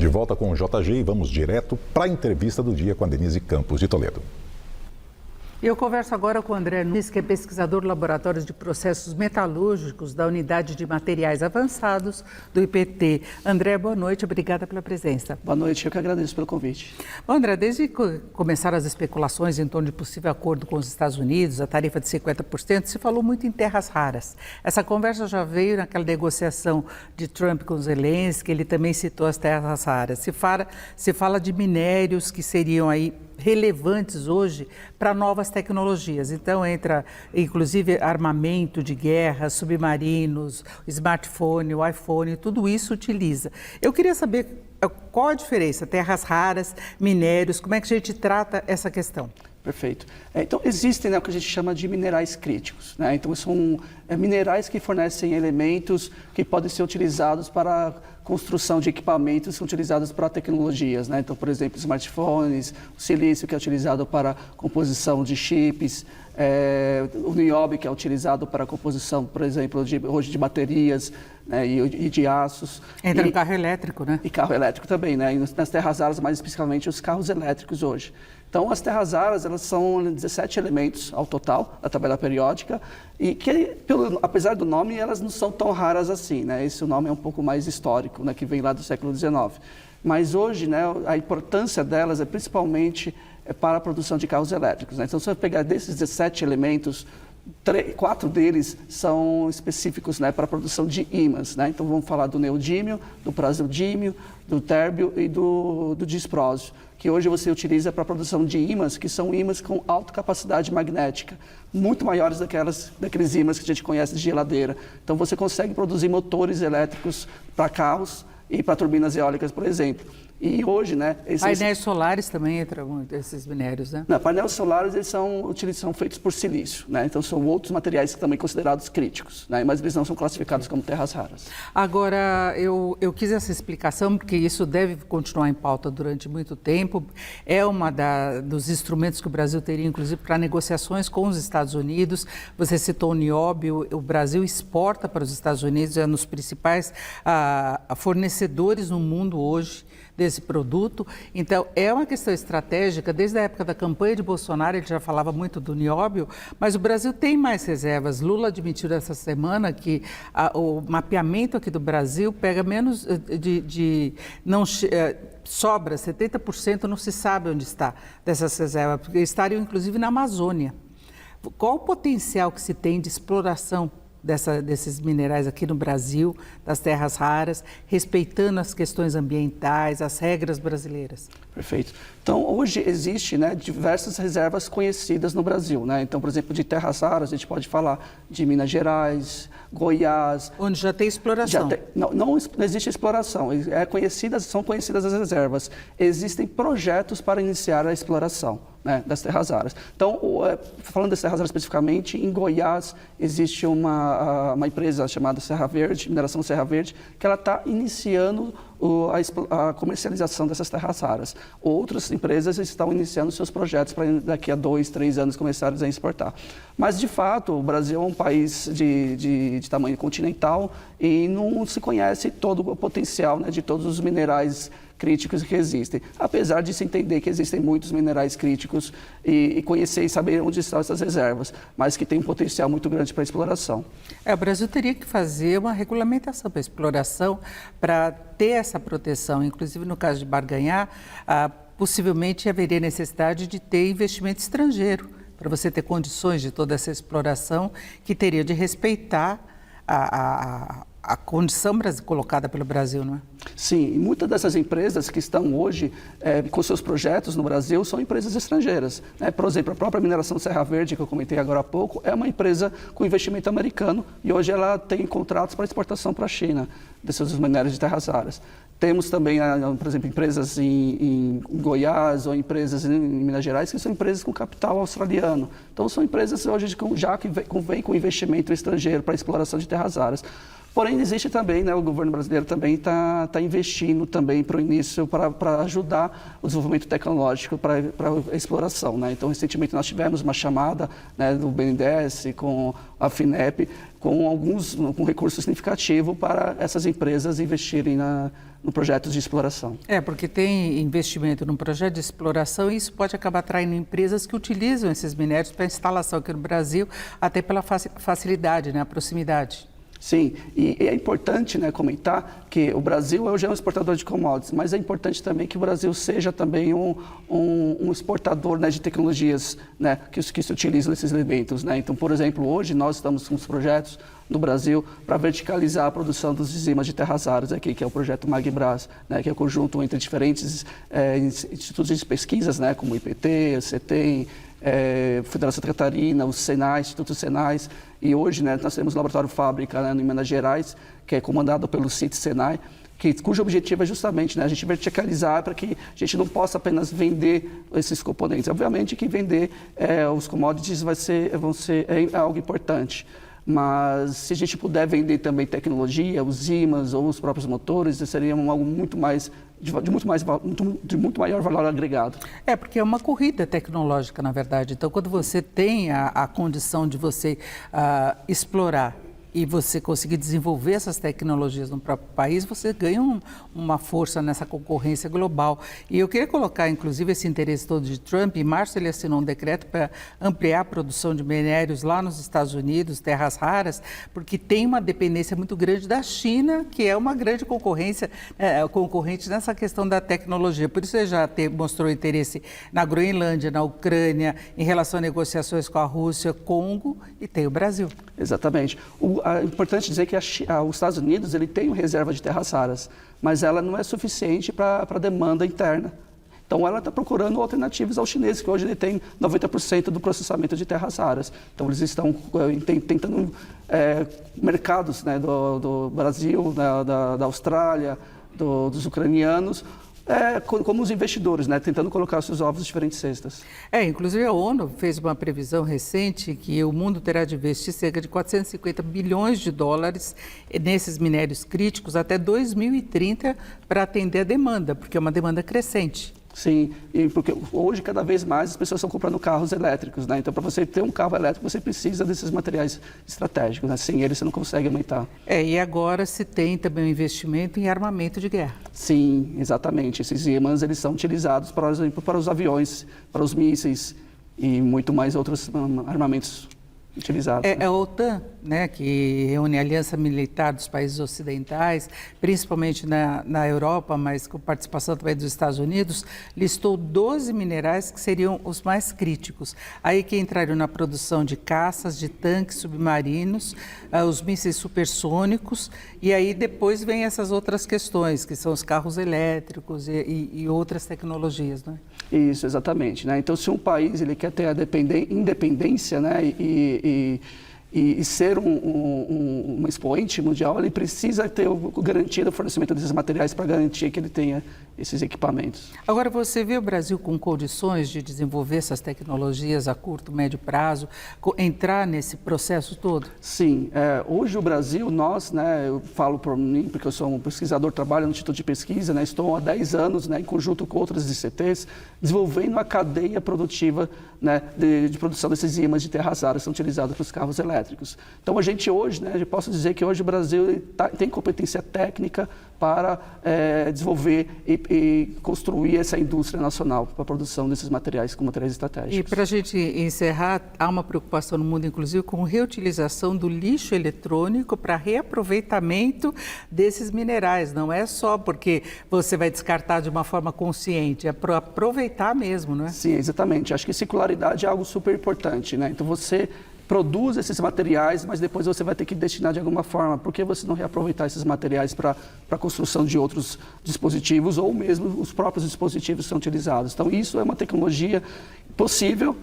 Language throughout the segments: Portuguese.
De volta com o JG e vamos direto para a entrevista do dia com a Denise Campos de Toledo. Eu converso agora com o André Nunes, que é pesquisador do Laboratório de Processos Metalúrgicos da Unidade de Materiais Avançados do IPT. André, boa noite, obrigada pela presença. Boa noite, eu que agradeço pelo convite. Bom, André, desde que começaram as especulações em torno de possível acordo com os Estados Unidos, a tarifa de 50%, se falou muito em terras raras. Essa conversa já veio naquela negociação de Trump com Zelensky, ele também citou as terras raras. Se fala de minérios que seriam aí relevantes hoje para novas tecnologias. Então entra inclusive armamento de guerra, submarinos, smartphone, o iPhone, tudo isso utiliza. Eu queria saber qual a diferença, terras raras, minérios, como é que a gente trata essa questão? Perfeito. Então, existem o que a gente chama de minerais críticos. Né? Então, são minerais que fornecem elementos que podem ser utilizados para a construção de equipamentos, são utilizados para tecnologias. Né? Então, por exemplo, smartphones, o silício, que é utilizado para a composição de chips, o nióbio, que é utilizado para a composição, por exemplo, hoje de baterias, né, e de aços. Entra no carro elétrico, né? E carro elétrico também, né? E nas terras raras, mais especificamente, os carros elétricos hoje. Então, as terras raras, elas são 17 elementos ao total da tabela periódica e que, apesar do nome, elas não são tão raras assim, né? Esse nome é um pouco mais histórico, né, que vem lá do século XIX. Mas hoje, né, a importância delas é principalmente para a produção de carros elétricos, né? Então, se você pegar desses 17 elementos, 4 deles são específicos, né, para a produção de ímãs, né? Então, vamos falar do neodímio, do praseodímio, do térbio e do disprósio, que hoje você utiliza para a produção de ímãs, que são ímãs com alta capacidade magnética, muito maiores daqueles ímãs que a gente conhece de geladeira. Então, você consegue produzir motores elétricos para carros e para turbinas eólicas, por exemplo. E hoje, né... Painéis solares também entram esses minérios, né? Não, painéis solares, eles são feitos por silício, né? Então, são outros materiais que também considerados críticos, né? Mas eles não são classificados como terras raras. Agora, eu quis essa explicação, porque isso deve continuar em pauta durante muito tempo. É dos instrumentos que o Brasil teria, inclusive, para negociações com os Estados Unidos. Você citou o nióbio, o Brasil exporta para os Estados Unidos, é um dos principais fornecedores no mundo hoje desse produto. Então, é uma questão estratégica. Desde a época da campanha de Bolsonaro, ele já falava muito do nióbio, mas o Brasil tem mais reservas. Lula admitiu essa semana que o mapeamento aqui do Brasil pega menos sobra 70%, não se sabe onde está dessas reservas, porque estariam inclusive na Amazônia. Qual o potencial que se tem de exploração desses minerais aqui no Brasil, das terras raras, respeitando as questões ambientais, as regras brasileiras? Perfeito. Então, hoje existe, né, diversas reservas conhecidas no Brasil, né? Então, por exemplo, de terras raras, a gente pode falar de Minas Gerais, Goiás... Onde já tem exploração. Não existe exploração, são conhecidas as reservas. Existem projetos para iniciar a exploração, né, das terras raras. Então, falando das terras raras especificamente, em Goiás existe uma empresa chamada Serra Verde, Mineração Serra Verde, que ela está iniciando a comercialização dessas terras raras. Outras empresas estão iniciando seus projetos para daqui a 2, 3 anos começarem a exportar. Mas, de fato, o Brasil é um país de tamanho continental e não se conhece todo o potencial, né, de todos os minerais críticos que existem, apesar de se entender que existem muitos minerais críticos e conhecer e saber onde estão essas reservas, mas que tem um potencial muito grande para a exploração. O Brasil teria que fazer uma regulamentação para a exploração, para ter essa proteção, inclusive no caso de barganhar, possivelmente haveria necessidade de ter investimento estrangeiro, para você ter condições de toda essa exploração, que teria de respeitar a condição colocada pelo Brasil, não é? Sim, e muitas dessas empresas que estão hoje com seus projetos no Brasil são empresas estrangeiras, né? Por exemplo, a própria mineração Serra Verde, que eu comentei agora há pouco, é uma empresa com investimento americano e hoje ela tem contratos para exportação para a China desses minérios de terras raras. Temos também, por exemplo, empresas em Goiás ou empresas em Minas Gerais que são empresas com capital australiano. Então, são empresas hoje já que vêm com investimento estrangeiro para a exploração de terras raras. Porém, existe também, né, o governo brasileiro também está investindo também para o início, para ajudar o desenvolvimento tecnológico, para a exploração, né? Então, recentemente nós tivemos uma chamada, né, do BNDES com a FINEP, com recurso significativo para essas empresas investirem no projeto de exploração. Porque tem investimento num projeto de exploração e isso pode acabar atraindo empresas que utilizam esses minérios para instalação aqui no Brasil, até pela facilidade, né, a proximidade. Sim, e é importante, né, comentar que o Brasil hoje é um exportador de commodities, mas é importante também que o Brasil seja também um exportador, né, de tecnologias, né, que se utilizam nesses elementos, né? Então, por exemplo, hoje nós estamos com os projetos no Brasil para verticalizar a produção dos enzimas de terras raras, aqui, que é o projeto MagBras, né, que é o conjunto entre diferentes institutos de pesquisas, né, como o IPT, o CETEM, Federação Santa Catarina, os Senais, Institutos Senais, e hoje, né, nós temos o Laboratório Fábrica, né, em Minas Gerais, que é comandado pelo CIT Senai, cujo objetivo é justamente, né, a gente verticalizar para que a gente não possa apenas vender esses componentes. Obviamente que vender os commodities é algo importante, mas se a gente puder vender também tecnologia, os ímãs ou os próprios motores, seria algo de muito maior valor agregado. Porque é uma corrida tecnológica, na verdade. Então, quando você tem a condição de você explorar e você conseguir desenvolver essas tecnologias no próprio país, você ganha uma força nessa concorrência global. E eu queria colocar, inclusive, esse interesse todo de Trump. Em março, ele assinou um decreto para ampliar a produção de minérios lá nos Estados Unidos, terras raras, porque tem uma dependência muito grande da China, que é uma grande concorrente nessa questão da tecnologia. Por isso, ele já mostrou interesse na Groenlândia, na Ucrânia, em relação a negociações com a Rússia, Congo e tem o Brasil. Exatamente. É importante dizer que os Estados Unidos ele tem uma reserva de terras raras, mas ela não é suficiente para a demanda interna. Então, ela está procurando alternativas aos chineses, que hoje ele tem 90% do processamento de terras raras. Então, eles estão tentando mercados, né, do Brasil, da Austrália, dos ucranianos, como os investidores, né, tentando colocar seus ovos em diferentes cestas. Inclusive a ONU fez uma previsão recente que o mundo terá de investir cerca de 450 bilhões de dólares nesses minérios críticos até 2030 para atender a demanda, porque é uma demanda crescente. Sim, e porque hoje cada vez mais as pessoas estão comprando carros elétricos, né? Então, para você ter um carro elétrico, você precisa desses materiais estratégicos, né? Sem eles você não consegue aumentar. E agora se tem também um investimento em armamento de guerra. Sim, exatamente. Esses ímãs, eles são utilizados, por exemplo, para os aviões, para os mísseis e muito mais outros armamentos utilizados. A OTAN, né, que reúne a aliança militar dos países ocidentais, principalmente na Europa, mas com participação também dos Estados Unidos, listou 12 minerais que seriam os mais críticos. Aí que entrariam na produção de caças, de tanques submarinos, os mísseis supersônicos, e aí depois vem essas outras questões, que são os carros elétricos e outras tecnologias, né? Isso, exatamente, né? Então, se um país ele quer ter a independência, né, e ser um expoente mundial, ele precisa ter garantido o fornecimento desses materiais para garantir que ele tenha esses equipamentos. Agora, você vê o Brasil com condições de desenvolver essas tecnologias a curto, médio prazo, entrar nesse processo todo? Sim. Hoje o Brasil, nós, né, eu falo por mim, porque eu sou um pesquisador, trabalho no Instituto de Pesquisa, né, estou há 10 anos, né, em conjunto com outras ICTs, desenvolvendo a cadeia produtiva, né, de produção desses ímãs de terras raras que são utilizados para os carros elétricos. Então, a gente hoje, né, eu posso dizer que hoje o Brasil tem competência técnica para desenvolver e construir essa indústria nacional para a produção desses materiais, com materiais estratégicos. E para a gente encerrar, há uma preocupação no mundo, inclusive, com reutilização do lixo eletrônico para reaproveitamento desses minerais. Não é só porque você vai descartar de uma forma consciente, é para aproveitar mesmo, não é? Sim, exatamente. Acho que circularidade é algo super importante, né? Então, você produz esses materiais, mas depois você vai ter que destinar de alguma forma. Por que você não reaproveitar esses materiais para a construção de outros dispositivos ou mesmo os próprios dispositivos que são utilizados? Então, isso é uma tecnologia possível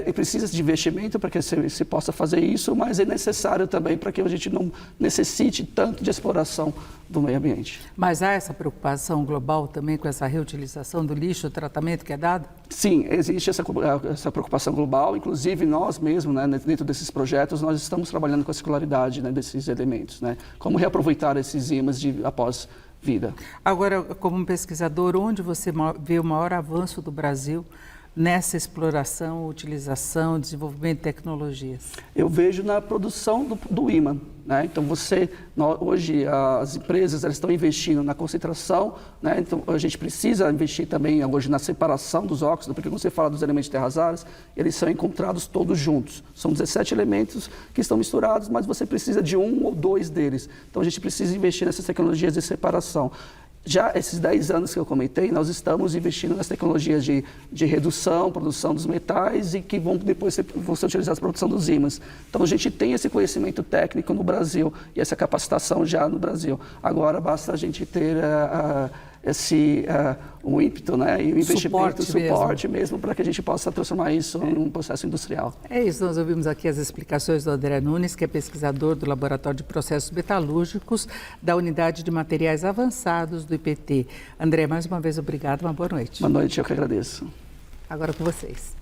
E precisa de investimento para que se possa fazer isso, mas é necessário também para que a gente não necessite tanto de exploração do meio ambiente. Mas há essa preocupação global também com essa reutilização do lixo, o tratamento que é dado? Sim, existe essa preocupação global, inclusive nós mesmos, né, dentro desses projetos, nós estamos trabalhando com a circularidade, né, desses elementos, né, como reaproveitar esses ímãs após vida. Agora, como um pesquisador, onde você vê o maior avanço do Brasil nessa exploração, utilização, desenvolvimento de tecnologias? Eu vejo na produção do ímã, né? Então, hoje as empresas elas estão investindo na concentração, né? Então a gente precisa investir também hoje na separação dos óxidos, porque quando você fala dos elementos de terras raras, eles são encontrados todos juntos. São 17 elementos que estão misturados, mas você precisa de um ou dois deles. Então a gente precisa investir nessas tecnologias de separação. Já esses 10 anos que eu comentei, nós estamos investindo nas tecnologias de redução, produção dos metais e que vão depois ser utilizadas para a produção dos ímãs. Então, a gente tem esse conhecimento técnico no Brasil e essa capacitação já no Brasil. Agora, basta a gente ter um ímpeto, né, e um investimento, suporte mesmo para que a gente possa transformar isso em um processo industrial. É isso, nós ouvimos aqui as explicações do André Nunes, que é pesquisador do Laboratório de Processos Metalúrgicos da Unidade de Materiais Avançados do IPT. André, mais uma vez, obrigado, uma boa noite. Boa noite, eu que agradeço. Agora com vocês.